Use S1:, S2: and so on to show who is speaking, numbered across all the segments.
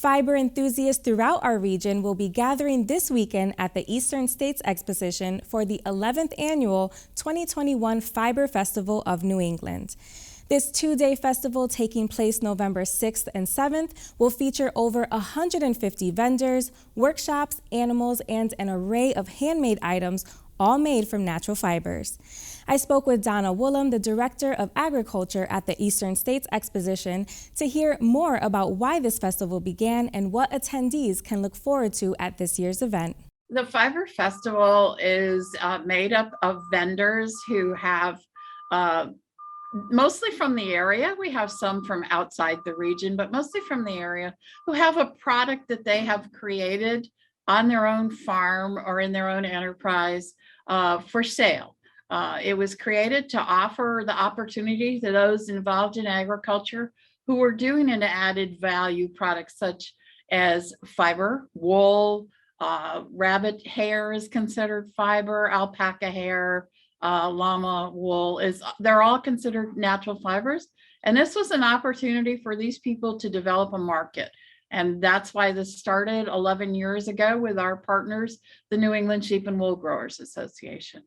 S1: Fiber enthusiasts throughout our region will be gathering this weekend at the Eastern States Exposition for the 11th annual 2021 Fiber Festival of New England. This two-day festival, taking place November 6th and 7th, will feature over 150 vendors, workshops, animals, and an array of handmade items, all made from natural fibers. I spoke with Donna Woolham, the Director of Agriculture at the Eastern States Exposition, to hear more about why this festival began and what attendees can look forward to at this year's event.
S2: The Fiber Festival is made up of vendors who have mostly from the area. We have some from outside the region, but mostly from the area, who have a product that they have created on their own farm or in their own enterprise for sale. It was created to offer the opportunity to those involved in agriculture who were doing an added value product such as fiber, wool, rabbit hair is considered fiber, alpaca hair, llama wool they're all considered natural fibers. And this was an opportunity for these people to develop a market. And that's why this started 11 years ago with our partners, the New England Sheep and Wool Growers Association.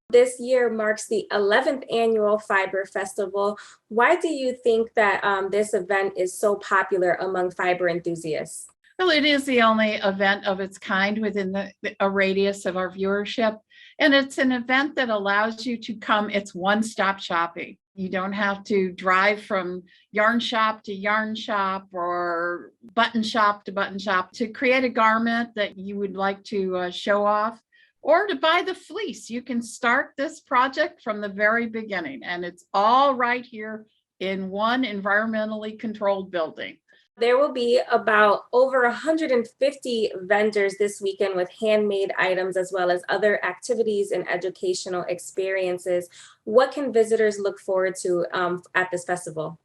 S3: This year marks the 11th annual Fiber Festival. Why do you think that this event is so popular among fiber enthusiasts?
S2: Well, it is the only event of its kind within a radius of our viewership. And it's an event that allows you to come, it's one-stop shopping. You don't have to drive from yarn shop to yarn shop or button shop to button shop to create a garment that you would like to show off, or to buy the fleece. You can start this project from the very beginning, and it's all right here in one environmentally controlled building.
S3: There will be about over 150 vendors this weekend with handmade items as well as other activities and educational experiences. What can visitors look forward to at this festival?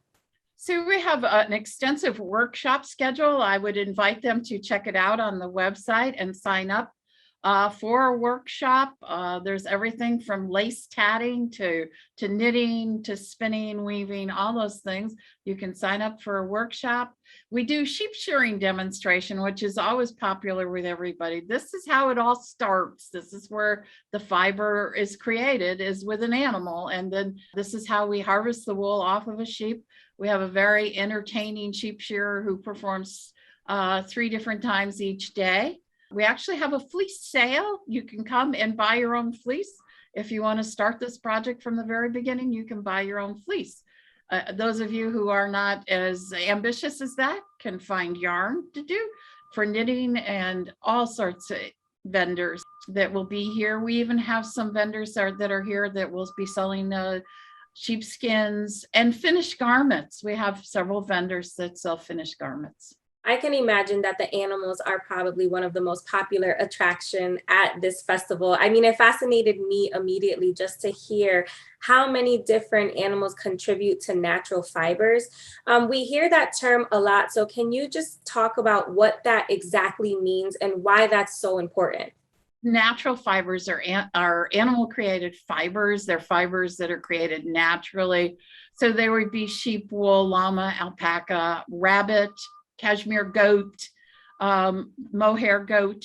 S2: So we have an extensive workshop schedule. I would invite them to check it out on the website and sign up for a workshop. There's everything from lace tatting to knitting to spinning, weaving, all those things. You can sign up for a workshop. We do sheep shearing demonstration, which is always popular with everybody. This is how it all starts. This is where the fiber is created, is with an animal. And then this is how we harvest the wool off of a sheep. We have a very entertaining sheep shearer who performs 3 different times each day. We actually have a fleece sale. You can come and buy your own fleece. If you want to start this project from the very beginning, you can buy your own fleece. Those of you who are not as ambitious as that can find yarn to do for knitting, and all sorts of vendors that will be here. We even have some vendors that are here that will be selling sheepskins and finished garments. We have several vendors that sell finished garments.
S3: I can imagine that the animals are probably one of the most popular attraction at this festival. I mean, it fascinated me immediately just to hear how many different animals contribute to natural fibers. We hear that term a lot. So can you just talk about what that exactly means and why that's so important?
S2: Natural fibers are animal created fibers. They're fibers that are created naturally. So there would be sheep wool, llama, alpaca, rabbit, cashmere goat, mohair goat.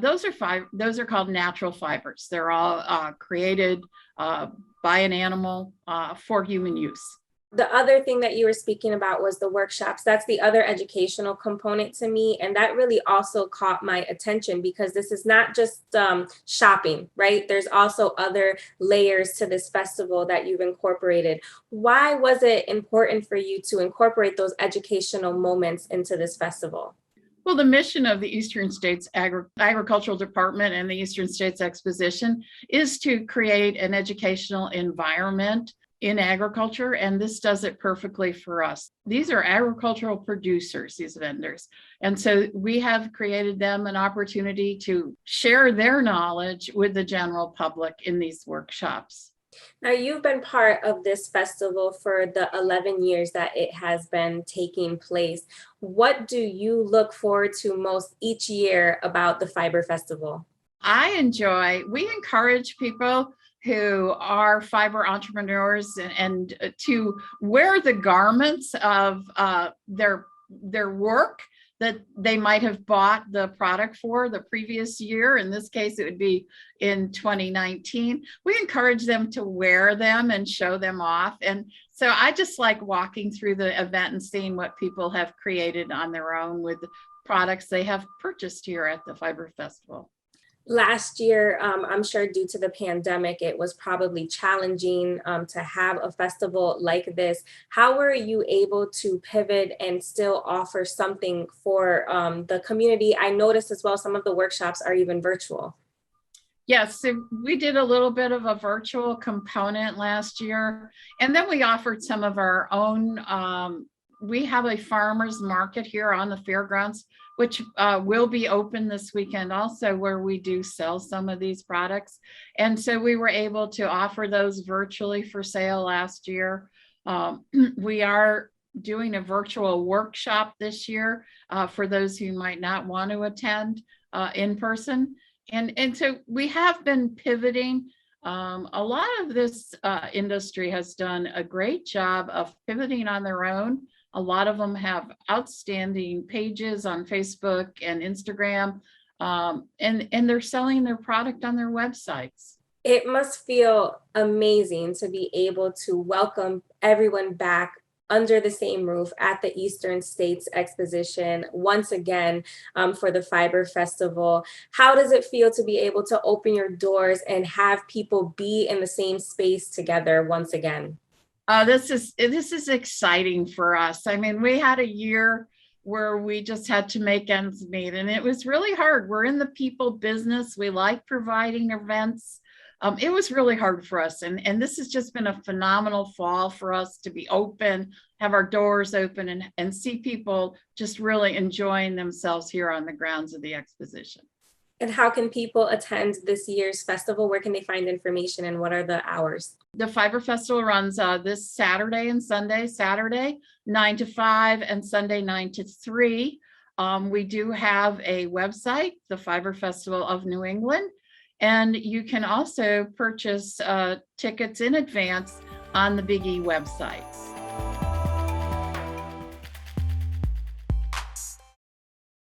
S2: Those are called natural fibers. They're all created by an animal for human use.
S3: The other thing that you were speaking about was the workshops. That's the other educational component to me. And that really also caught my attention because this is not just shopping, right? There's also other layers to this festival that you've incorporated. Why was it important for you to incorporate those educational moments into this festival?
S2: Well, the mission of the Eastern States Agricultural Department and the Eastern States Exposition is to create an educational environment in agriculture, and this does it perfectly for us. These are agricultural producers, these vendors. And so we have created them an opportunity to share their knowledge with the general public in these workshops.
S3: Now, you've been part of this festival for the 11 years that it has been taking place. What do you look forward to most each year about the Fiber Festival?
S2: We encourage people who are fiber entrepreneurs and to wear the garments of their work that they might have bought the product for the previous year. In this case, it would be in 2019. We encourage them to wear them and show them off. And so I just like walking through the event and seeing what people have created on their own with products they have purchased here at the Fiber Festival.
S3: Last year, I'm sure due to the pandemic, it was probably challenging to have a festival like this. How were you able to pivot and still offer something for the community? I noticed as well, some of the workshops are even virtual.
S2: Yes, so we did a little bit of a virtual component last year, and then we offered some of our own. We have a farmers market here on the fairgrounds, which will be open this weekend also, where we do sell some of these products. And so we were able to offer those virtually for sale last year. We are doing a virtual workshop this year for those who might not want to attend in person. And so we have been pivoting. A lot of this industry has done a great job of pivoting on their own. A lot of them have outstanding pages on Facebook and Instagram, and they're selling their product on their websites.
S3: It must feel amazing to be able to welcome everyone back under the same roof at the Eastern States Exposition once again for the Fiber Festival. How does it feel to be able to open your doors and have people be in the same space together once again?
S2: This is exciting for us. I mean, we had a year where we just had to make ends meet, and it was really hard. We're in the people business. We like providing events. It was really hard for us. And this has just been a phenomenal fall for us to be open, have our doors open, and see people just really enjoying themselves here on the grounds of the exposition.
S3: And how can people attend this year's festival? Where can they find information, and what are the hours?
S2: The Fiber Festival runs this Saturday and Sunday. Saturday 9 to 5 and Sunday 9 to 3. We do have a website, the Fiber Festival of New England, and you can also purchase tickets in advance on the Big E website.